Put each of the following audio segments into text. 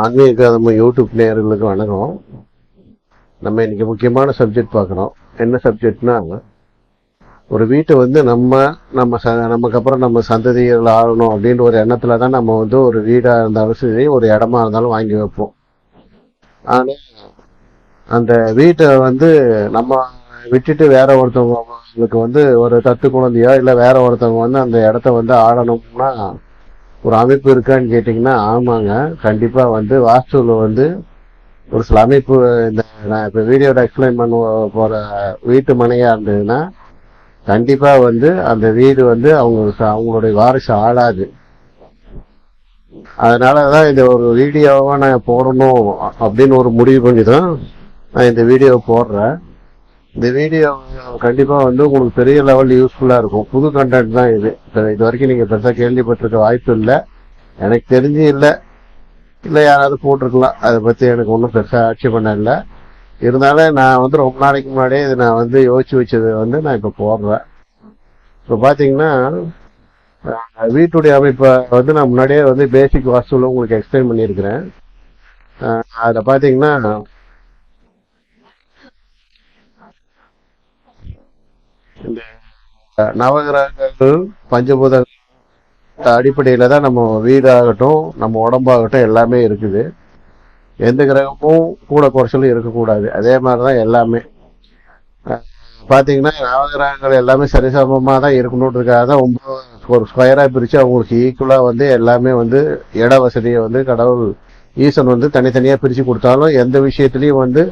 ஆன்மீக நம்ம யூடியூப் நேயர்களுக்கு வணக்கம். நம்ம இன்னைக்கு முக்கியமான சப்ஜெக்ட் பார்க்குறோம். என்ன சப்ஜெக்ட்னா, ஒரு வீட்டை வந்து நமக்கு அப்புறம் நம்ம சந்ததிகள் ஆளணும் அப்படின்ற ஒரு எண்ணத்துல தான் நம்ம வந்து ஒரு வீடாக இருந்தாலும் சரி, ஒரு இடமா இருந்தாலும் வாங்கி வைப்போம். ஆனால் அந்த வீட்டை வந்து நம்ம விட்டுட்டு வேற ஒருத்தவங்களுக்கு வந்து ஒரு தத்து குழந்தையோ இல்லை வேற ஒருத்தவங்க வந்து அந்த இடத்த வந்து ஆளணும்னா ஒரு அமைப்பு இருக்கான்னு கேட்டிங்கன்னா, ஆமாங்க. கண்டிப்பாக வந்து வாஸ்துவில் வந்து ஒரு சில அமைப்பு, இந்த நான் இப்போ வீடியோட எக்ஸ்பிளைன் பண்ண போகிற வீட்டு மனையாக இருந்ததுன்னா கண்டிப்பாக வந்து அந்த வீடு வந்து அவங்களுடைய வாரிசு ஆளாது. அதனால தான் இந்த ஒரு வீடியோவை நான் போடணும் அப்படின்னு ஒரு முடிவு பண்ணி தான் நான் இந்த வீடியோவை போடுறேன். இந்த வீடியோ கண்டிப்பாக வந்து உங்களுக்கு பெரிய லெவலில் யூஸ்ஃபுல்லாக இருக்கும். புது கண்டென்ட் தான் இது. இது வரைக்கும் நீங்கள் பெருசாக கேள்விப்பட்டிருக்க வாய்ப்பு இல்லை, எனக்கு தெரிஞ்சு இல்லை. இல்லை யாராவது போட்டிருக்கலாம், அதை பற்றி எனக்கு ஒன்றும் பெருசாக ஆட்சேபனை இல்லை. இருந்தாலும் நான் வந்து ரொம்ப நாளைக்கு முன்னாடியே இதை நான் வந்து யோசிச்சு வச்சதை வந்து நான் இப்போ போடுறேன். இப்போ பார்த்தீங்கன்னா, வீட்டுடைய அமைப்பை வந்து நான் முன்னாடியே வந்து பேசிக் வாஸ்துவில் உங்களுக்கு எக்ஸ்பிளைன் பண்ணியிருக்கிறேன். அதில் பார்த்தீங்கன்னா, இந்த நவகிரகங்கள் பஞ்சபூத அடிப்படையில தான் நம்ம வீடாகட்டும் நம்ம உடம்பாகட்டும் எல்லாமே இருக்குது. எந்த கிரகமும் கூட குறைச்சலும் இருக்கக்கூடாது. அதே மாதிரிதான் எல்லாமே பாத்தீங்கன்னா, நவகிரகங்கள் எல்லாமே சரிசமமா தான் இருக்கணுன்றதுக்காக தான் ஒரு ஸ்கொயரா பிரிச்சு அவங்களுக்கு ஈக்குவலா வந்து எல்லாமே வந்து இட வசதியை வந்து கடவுள் ஈசன் வந்து தனித்தனியா பிரிச்சு கொடுத்தாலும் எந்த விஷயத்திலயும் வந்து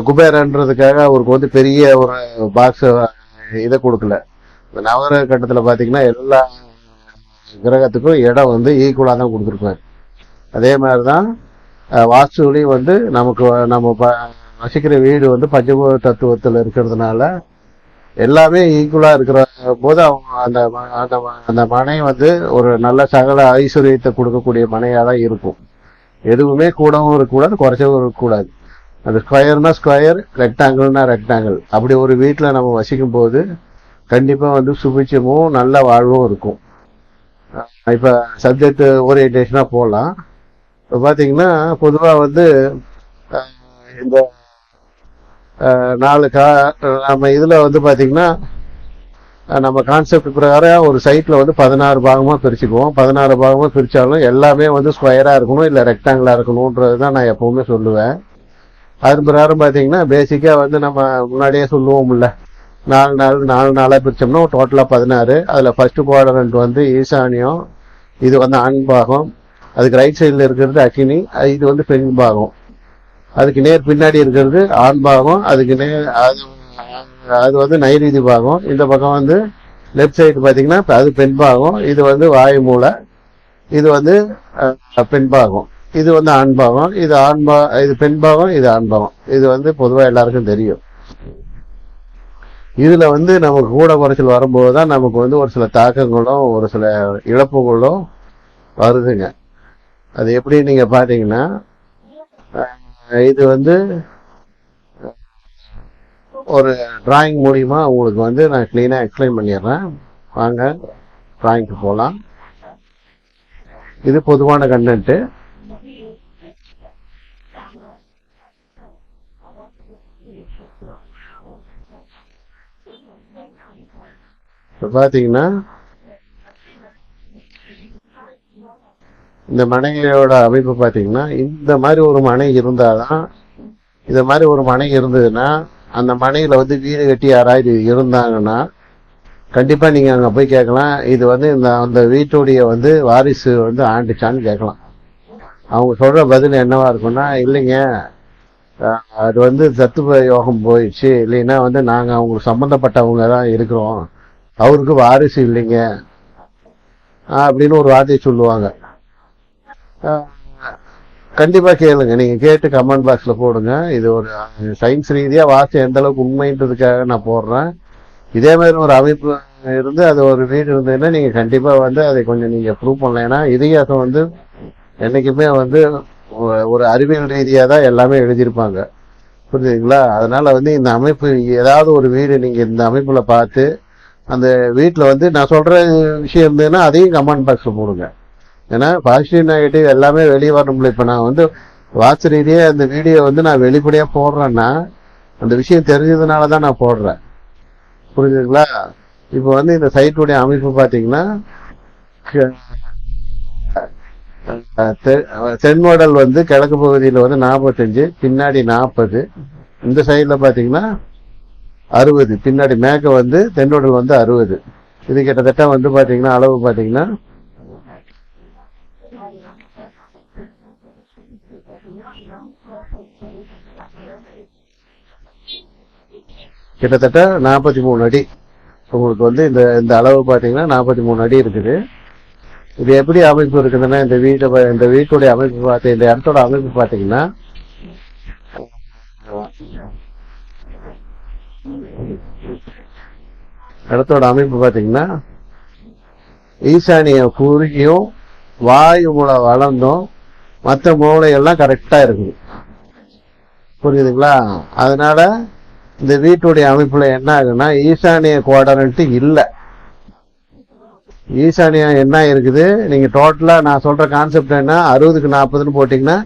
குபேரன்றதுக்காக அவருக்கு வந்து பெரிய ஒரு பாக்ஸ் இதை கொடுக்கல. நவகிரக கட்டத்துல பாத்தீங்கன்னா எல்லா கிரகத்துக்கும் இடம் வந்து ஈக்குவலா தான் கொடுத்துருப்பாரு. அதே மாதிரிதான் வாஸ்துலையும் வந்து நம்ம வசிக்கிற வீடு வந்து பஞ்சபூத தத்துவத்தில் இருக்கிறதுனால எல்லாமே ஈக்குவலா இருக்கிற போது அவங்க அந்த மனை வந்து ஒரு நல்ல சகல ஐஸ்வர்யத்தை கொடுக்கக்கூடிய மனையா தான் இருக்கும். எதுவுமே கூடவும் இருக்கக்கூடாது, குறைச்சவும் இருக்கக்கூடாது. அந்த ஸ்கொயர்னா ஸ்கொயர், ரெக்டாங்கிள்னா ரெக்டாங்கிள். அப்படி ஒரு வீட்டுல நம்ம வசிக்கும் போது கண்டிப்பா வந்து சுபிட்சமும் நல்ல வாழ்வும் இருக்கும். இப்ப சப்ஜெக்ட் ஓரியன்டேஷனா போகலாம். இப்போ பாத்தீங்கன்னா, பொதுவா வந்து இந்த நம்ம இதுல வந்து பாத்தீங்கன்னா, நம்ம கான்செப்ட் பிரகாரம் ஒரு சைட்ல வந்து 16 பாகமா பிரிச்சுக்குவோம். 16 பாகமா பிரிச்சாலும் எல்லாமே வந்து ஸ்கொயரா இருக்கணும், இல்ல ரெக்டாங்கிளா இருக்கணும்ன்றதுதான் நான் எப்பவுமே சொல்லுவேன். அது பிரகாரம் பாத்தீங்கன்னா, பேசிக்கா வந்து நம்ம முன்னாடியே சொல்லுவோம்ல, 4 நாளா பிரிச்சோம்னா டோட்டலா 16. அதுல ஃபர்ஸ்ட் குவாட்ரண்ட் வந்து ஈசானியம், இது வந்து ஆண் பாகம். அதுக்கு ரைட் சைட்ல இருக்கிறது அக்கினி, இது வந்து பெண் பாகம். அதுக்கு நேர் பின்னாடி இருக்கிறது ஆண் பாகம், அதுக்கு நேர் அது வந்து நைருதி பாகம். இந்த பக்கம் வந்து லெப்ட் சைடு பாத்தீங்கன்னா அது பெண் பாகம், இது வந்து வாயு மூலை, இது வந்து பெண் பாகம். இது வந்து ஆண் பாகம், இது பெண் பாகம், இது ஆண் பாகம். இது வந்து பொதுவா எல்லாருக்கும் தெரியும். இதுல வந்து நமக்கு கூட குறைச்சல் வரும்போதுதான் நமக்கு வந்து ஒரு சில தாக்கங்களும் ஒரு சில இழப்புகளும் வருதுங்க. அது எப்படி நீங்க பாத்தீங்கன்னா, இது வந்து ஒரு டிராயிங் மூலியமா உங்களுக்கு வந்து நான் கிளீனா எக்ஸ்பிளைன் பண்ணிடுறேன். வாங்க டிராயிங்க்கு போகலாம். இது பொதுவான கண்டென்ட். இப்ப பாத்தீங்கன்னா, இந்த மனையோட அமைப்பு பாத்தீங்கன்னா, இந்த மாதிரி ஒரு மனை இருந்தாதான், இந்த மாதிரி ஒரு மனை இருந்ததுன்னா அந்த மனையில வந்து வீடு கட்டி யாராவது இருந்தாங்கன்னா கண்டிப்பா நீங்க அங்க போய் கேட்கலாம், இது வந்து அந்த வீட்டுடைய வந்து வாரிசு வந்து ஆண்டுச்சான்னு கேட்கலாம். அவங்க சொல்ற பதில் என்னவா இருக்கும்னா, இல்லைங்க அது வந்து தத்துவ யோகம் போயிடுச்சு, இல்லைன்னா வந்து நாங்க அவங்களுக்கு சம்பந்தப்பட்டவங்க தான் இருக்கிறோம், அவருக்கு வாரிசு இல்லைங்க அப்படின்னு ஒரு வார்த்தையை சொல்லுவாங்க. கண்டிப்பா கேளுங்க, நீங்க கேட்டு கமெண்ட் பாக்ஸ்ல போடுங்க. இது ஒரு சயின்ஸ் ரீதியா வாஸ்து எந்த அளவுக்கு உண்மைன்றதுக்காக நான் போடுறேன். இதே மாதிரி ஒரு அமைப்பு இருந்து அது ஒரு வீடு இருந்ததுன்னா நீங்க கண்டிப்பா வந்து அதை கொஞ்சம் நீங்க ப்ரூவ் பண்ணலாம். ஏன்னா இதிகாசம் வந்து என்னைக்குமே வந்து ஒரு அறிவியல் ரீதியா தான் எல்லாமே எழுதியிருப்பாங்க, புரியுதுங்களா? அதனால வந்து இந்த அமைப்பு ஏதாவது ஒரு வீடு நீங்க இந்த அமைப்புல பார்த்து அந்த வீட்டுல வந்து நான் சொல்ற விஷயம் இருந்ததுன்னா அதையும் கமெண்ட் பாக்ஸ்ல போடுங்க. ஏன்னா பாசிட்டிவ் நெகட்டிவ் எல்லாமே வெளியே வரணும்ல. இப்ப நான் வந்து வாட்ச் ரீதியே அந்த வீடியோ வந்து நான் வெளிப்படையா போடுறேன்னா அந்த விஷயம் தெரிஞ்சதுனாலதான் நான் போடுறேன். புரிஞ்சுங்களா? இப்ப வந்து இந்த சைட்டுடைய அமைப்பு பாத்தீங்கன்னா தென்மோடல் வந்து கிழக்கு பகுதியில வந்து 45, பின்னாடி 40, இந்த சைட்ல பாத்தீங்கன்னா 60, பின்னாடி மேக்க வந்து தென்னோடல் வந்து 60. இது கிட்டத்தட்ட வந்து பாத்தீங்கன்னா அளவு பாத்தீங்கன்னா கிட்டத்தட்ட 43 அடி. உங்களுக்கு வந்து இந்த இந்த அளவு பாத்தீங்கன்னா 43 அடி இருக்குது. இது எப்படி அமைப்பு இருக்குதுன்னா இந்த வீட்டுடைய அமைப்பு பார்த்து இந்த இடத்தோட அமைப்பு பாத்தீங்கன்னா இடத்தோட அமைப்பு பாத்தீங்கன்னா ஈசானிய குறுகியும் வாயு மூளை வளர்ந்தும் மற்ற மூளைகள்லாம் கரெக்டா இருக்குது. புரியுதுங்களா? அதனால இந்த வீட்டுடைய அமைப்புல என்ன ஆகுன்னா ஈசானிய குவாட்ரண்ட் இல்ல. ஈசானியம் என்ன இருக்குது, நீங்க டோட்டலா நான் சொல்ற கான்செப்ட் என்ன, 60க்கு 40ன்னு போட்டீங்கன்னா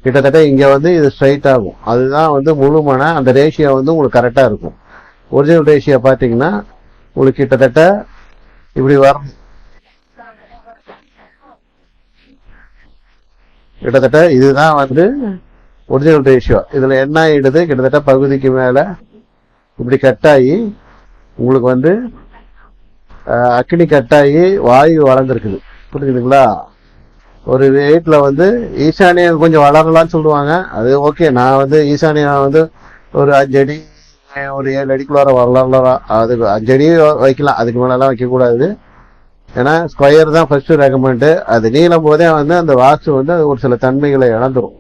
கிட்டத்தட்ட இங்க வந்து இது ஸ்ட்ரைட் ஆகும். அதுதான் வந்து முழுமன அந்த ரேஷியோ வந்து உங்களுக்கு கரெக்டா இருக்கும். ஒரிஜினல் ரேஷியோ பாத்தீங்கன்னா உங்களுக்கு கிட்டத்தட்ட இப்படி வரும். கிட்டத்தட்ட இதுதான் வந்து ஒரிஜினல் ரேஷியோ. இதுல என்ன ஆயிடுது, கிட்டத்தட்ட பகுதிக்கு மேல இப்படி கட்டாயி உங்களுக்கு வந்து அக்னி கட்டாயி வாயு வளர்ந்துருக்குது. புரியுதுங்களா? ஒரு வீட்டுல வந்து ஈசானியம் கொஞ்சம் வளரலாம்னு சொல்லுவாங்க. அது ஓகே. நான் வந்து ஈசானியம் வந்து ஒரு 5 அடி ஒரு 7 அடிக்குள்ளார வரலாம். அது 5 அடி வைக்கலாம், அதுக்கு மேலாம் வைக்க கூடாது. ஏன்னா ஸ்கொயர் தான் ஃபர்ஸ்ட் ரெக்கமெண்ட். அது நீளும் போதே வந்து அந்த வாஸ்து வந்து ஒரு சில தன்மைகளை இழந்துரும்.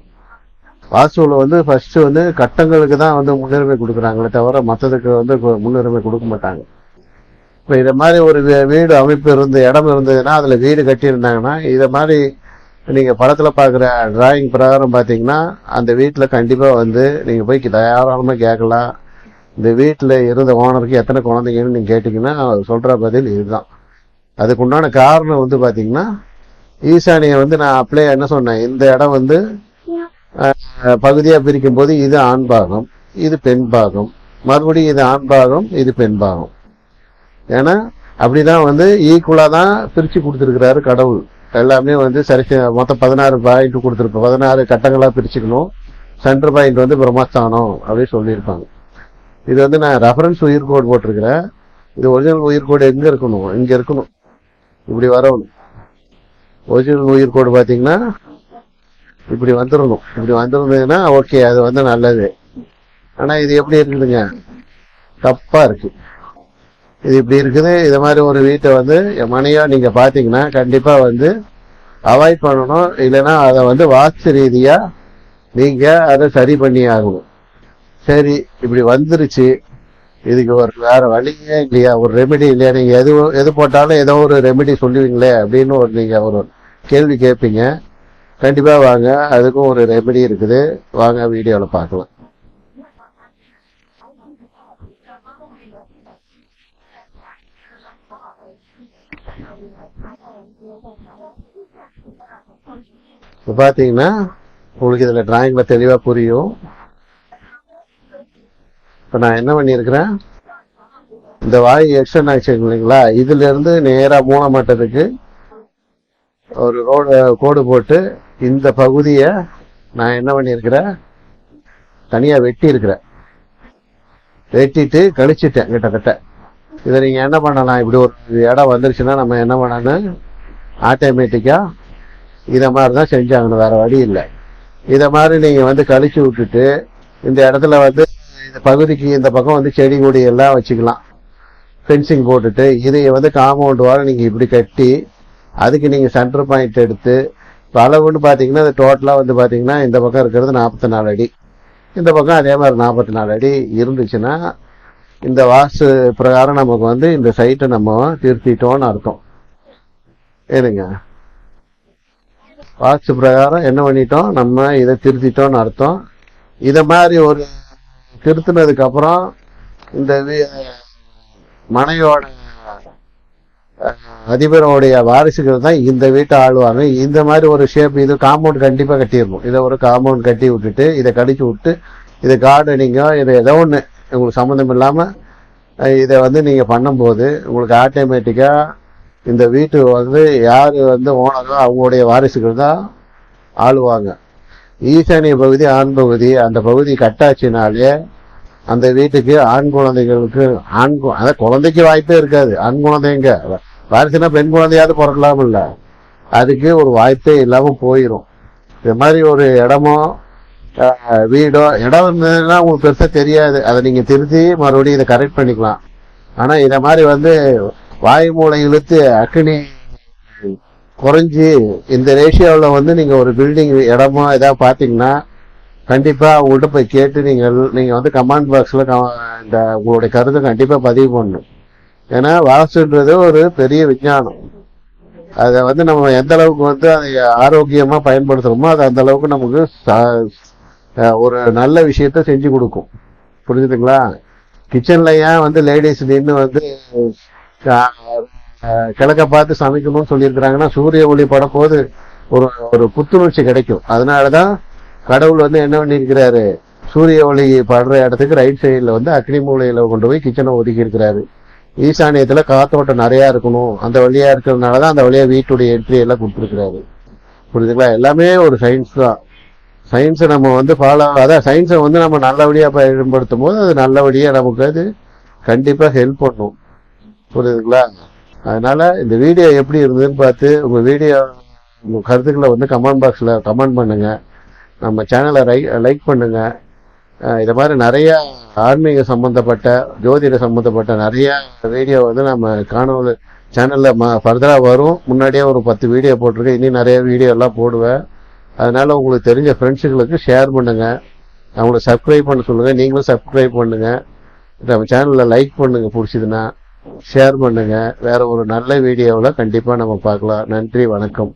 வாஸ்துல வந்து ஃபர்ஸ்ட் வந்து கட்டங்களுக்கு தான் வந்து முன்னுரிமை கொடுக்குறாங்களே தவிர மற்றதுக்கு வந்து முன்னுரிமை கொடுக்க மாட்டாங்க. இப்ப இத மாதிரி ஒரு வீடு அமைப்பு இடம் இருந்ததுன்னா அதுல வீடு கட்டி இருந்தாங்கன்னா இத மாதிரி நீங்க படத்துல பாக்குற டிராயிங் பிரகாரம் பாத்தீங்கன்னா அந்த வீட்டுல கண்டிப்பா வந்து நீங்க போய் தாராளமா கேட்கலாம். இந்த வீட்டுல இருந்த ஓனருக்கு எத்தனை குழந்தைங்கன்னு நீங்க கேட்டீங்கன்னா அவர் சொல்ற பதில் இதுதான். அதுக்கு உண்டான காரணம் வந்து பாத்தீங்கன்னா ஈசானிய வந்து நான் அப்படியே என்ன சொன்னேன், இந்த இடம் வந்து பகுதியா பிரிக்கும் போது இது ஆண் பாகம், இது பெண் பாகம், மறுபடியும் இது ஆண் பாகம், இது பெண் பாகம். ஏன்னா அப்படிதான் வந்து ஈக்குவலா தான் பிரிச்சு கொடுத்துருக்கிறாரு கடவுள். எல்லாமே வந்து சரி மொத்தம் 16 பாயிண்ட் கொடுத்துருப்போம். 16 கட்டங்களா பிரிச்சுக்கணும். சென்டர் பாயிண்ட் வந்து பிரம்மஸ்தானம் அப்படின்னு சொல்லியிருப்பாங்க. இது வந்து நான் ரெஃபரன்ஸ் உயிர் கோடு போட்டிருக்கிறேன். இது ஒரிஜினல் உயிர் கோடு எங்க இருக்கணும், இங்க இருக்கணும். இப்படி வரணும். ஒரிஜினல் உயிர் கோடு பாத்தீங்கன்னா இப்படி வந்துடணும். இப்படி வந்துருந்ததுன்னா ஓகே, அது வந்து நல்லது. ஆனா இது எப்படி இருக்குதுங்க, தப்பா இருக்கு. இது இப்படி இருக்குது. இது மாதிரி ஒரு வீட்டை வந்து மனையா நீங்க பாத்தீங்கன்னா கண்டிப்பா வந்து அவாய்ட் பண்ணணும். இல்லைன்னா அதை வந்து வாஸ்து ரீதியா நீங்க அதை சரி பண்ணி ஆகணும். சரி, இப்படி வந்துருச்சு, இதுக்கு ஒரு வேற வழியே இல்லையா, ஒரு ரெமெடி இல்லையா? நீங்க எது போட்டாலும் ஏதோ ஒரு ரெமெடி சொல்லுவீங்களே அப்படின்னு நீங்க ஒரு கேள்வி கேட்பீங்க. கண்டிப்பா வாங்க, அதுக்கும் ஒரு ரெமெடி இருக்குது. வாங்க வீடியோல பார்க்கலாம். இப்ப பாத்தீங்கன்னா உங்களுக்கு இதுல டிராயிங்ல தெளிவா புரியும். இப்ப நான் என்ன பண்ணிருக்கிறேன், இந்த வாயு எக்ஸ்டன் ஆச்சு இல்லைங்களா, இதுல இருந்து நேரா மூலமட்டத்துக்கு ஒரு கோடு போட்டு இந்த பகுதிய நான் என்ன பண்ணிருக்கிறேன், தனியா வெட்டிட்டு கழிச்சிட்டேன் கிட்டத்தட்ட. இதை நீங்க என்ன பண்ணலாம், இப்படி ஒரு இடம் வந்துருச்சுன்னா நம்ம என்ன பண்ணணும், ஆட்டோமேட்டிக்கா இத மாதிரிதான் செஞ்சாங்கன்னு, வேற வழி இல்லை. இத மாதிரி நீங்க வந்து கழிச்சு விட்டுட்டு இந்த இடத்துல வந்து இந்த பகுதிக்கு இந்த பக்கம் வந்து செடி கொடி எல்லாம் வச்சுக்கலாம். ஃபென்சிங் போட்டுட்டு இதை வந்து காம்பவுண்ட் வார நீங்க இப்படி கட்டி அதுக்கு நீங்க சென்டர் பாயிண்ட் எடுத்து அளவுன்னு பாத்தீங்கன்னா அது டோட்டலா வந்து பாத்தீங்கன்னா இந்த பக்கம் இருக்கிறது 44 அடி, இந்த பக்கம் அதே மாதிரி 44 அடி இருந்துச்சுன்னா இந்த வாஸ்து பிரகாரம் நமக்கு வந்து இந்த சைட்டை நம்ம திருத்திட்டோம்னு அர்த்தம். ஏனுங்க, வாஸ்து பிரகாரம் என்ன பண்ணிட்டோம், நம்ம இதை திருத்திட்டோம்னு அர்த்தம். இத மாதிரி ஒரு திருத்தினதுக்கு அப்புறம் இந்த மனையோட அதிபருடைய வாரிசுகள் தான் இந்த வீட்டை ஆளுவாங்க. இந்த மாதிரி ஒரு ஷேப், இது காம்பவுண்ட் கண்டிப்பா கட்டிடணும். இதை ஒரு காம்பவுண்ட் கட்டி விட்டுட்டு இதை கடிச்சு விட்டு இது கார்டனிங்கோ இது ஏதோ ஒன்று உங்களுக்கு சம்மந்தம் இல்லாம இதை வந்து நீங்க பண்ணும்போது உங்களுக்கு ஆட்டோமேட்டிக்கா இந்த வீட்டு வந்து யாரு வந்து ஓனரோ அவங்களுடைய வாரிசுகள் தான் ஆளுவாங்க. ஈசானிய பகுதி ஆண் பகுதி, அந்த பகுதி கட்டாச்சினாலே அந்த வீட்டுக்கு ஆண் குழந்தைகளுக்கு அதான் குழந்தைக்கு வாய்ப்பே இருக்காது. ஆண் குழந்தைங்க வாரிசுனா பெண் குழந்தையாவது பிறக்கலாம் இல்ல, அதுக்கு ஒரு வாய்ப்பே இல்லாம போயிடும். இது மாதிரி ஒரு இடமோ வீடோ இடம் இருந்ததுன்னா உங்களுக்கு பெருசா தெரியாது, அதை நீங்க திருத்தி மறுபடியும் இதை கரெக்ட் பண்ணிக்கலாம். ஆனா இத மாதிரி வந்து வாய் மூளை இழுத்து அக்னி குறைஞ்சி இந்த ரேஷியோவில் வந்து நீங்க ஒரு பில்டிங் இடமோ ஏதாவது பாத்தீங்கன்னா கண்டிப்பா உங்கள்கிட்ட போய் கேட்டு நீங்க வந்து கமெண்ட் பாக்ஸ்ல இந்த உங்களுடைய கருத்தை கண்டிப்பா பதிவு பண்ணணும். ஏன்னா வாஸ்துன்றது ஒரு பெரிய விஞ்ஞானம். அதை வந்து நம்ம எந்த அளவுக்கு வந்து அதை ஆரோக்கியமா பயன்படுத்துறோமோ அது அந்த அளவுக்கு நமக்கு ஒரு நல்ல விஷயத்த செஞ்சு கொடுக்கும். புரிஞ்சுதுங்களா? கிச்சன்ல ஏன் வந்து லேடிஸ் நின்று வந்து கிழக்க பார்த்து சமைக்கணும்னு சொல்லியிருக்கிறாங்கன்னா சூரிய ஒளி படப்போது ஒரு புத்துணர்ச்சி கிடைக்கும். அதனாலதான் கடவுள் வந்து என்ன பண்ணியிருக்கிறாரு, சூரிய ஒளி படுற இடத்துக்கு ரைட் சைடுல வந்து அக்னி மூலையில கொண்டு போய் கிச்சனை ஒதுக்கி இருக்கிறாரு. ஈசானியத்துல காத்தோட்டம் நிறைய இருக்கணும், அந்த வழியா இருக்கிறதுனாலதான் அந்த வழியா வீட்டுடைய என்ட்ரி எல்லாம் கொடுத்துருக்கிறாரு. புரியுதுங்களா? எல்லாமே ஒரு சயின்ஸ் தான். சயின்ஸை நம்ம வந்து ஃபாலோ, அதான் சயின்ஸை வந்து நம்ம நல்லபடியா பயன்படுத்தும் போது அது நல்லபடியா நமக்கு அது கண்டிப்பா ஹெல்ப் பண்ணும். புரியுதுங்களா? அதனால இந்த வீடியோ எப்படி இருந்ததுன்னு பார்த்து உங்க வீடியோ உங்க கருத்துக்களை வந்து கமெண்ட் பாக்ஸ்ல கமெண்ட் பண்ணுங்க. நம்ம சேனலை லைக் பண்ணுங்க. இத மாதிரி நிறைய ஆன்மீக சம்பந்தப்பட்ட ஜோதிட சம்பந்தப்பட்ட நிறைய வீடியோ வந்து நம்ம காணொலி சேனல்ல ஃபர்தரா வரும். முன்னாடியே ஒரு 10 வீடியோ போட்டிருக்கேன், இனி நிறைய வீடியோ எல்லாம் போடுவேன். அதனால உங்களுக்கு தெரிஞ்ச ஃப்ரெண்ட்ஸுகளுக்கு ஷேர் பண்ணுங்க, அவங்களை சப்ஸ்கிரைப் பண்ண சொல்லுங்க. நீங்களும் சப்ஸ்கிரைப் பண்ணுங்க, நம்ம சேனல்ல லைக் பண்ணுங்க, பிடிச்சதுன்னா ஷேர் பண்ணுங்க. வேற ஒரு நல்ல வீடியோவில் கண்டிப்பா நம்ம பார்க்கலாம். நன்றி, வணக்கம்.